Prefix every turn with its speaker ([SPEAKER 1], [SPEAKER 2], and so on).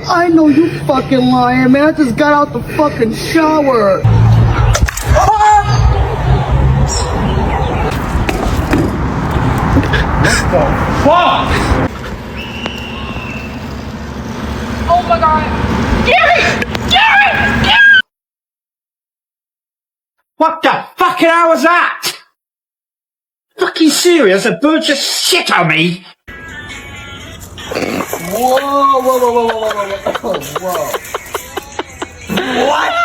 [SPEAKER 1] I know you fucking lying, man. I just got out the fucking shower.
[SPEAKER 2] Fuck!
[SPEAKER 3] Oh my god. Gary! Gary! Gary!
[SPEAKER 2] What the fucking hell was that? Fucking serious? A bird just shit on me?
[SPEAKER 1] Whoa, whoa, whoa, whoa, whoa, whoa, whoa, whoa.
[SPEAKER 2] What?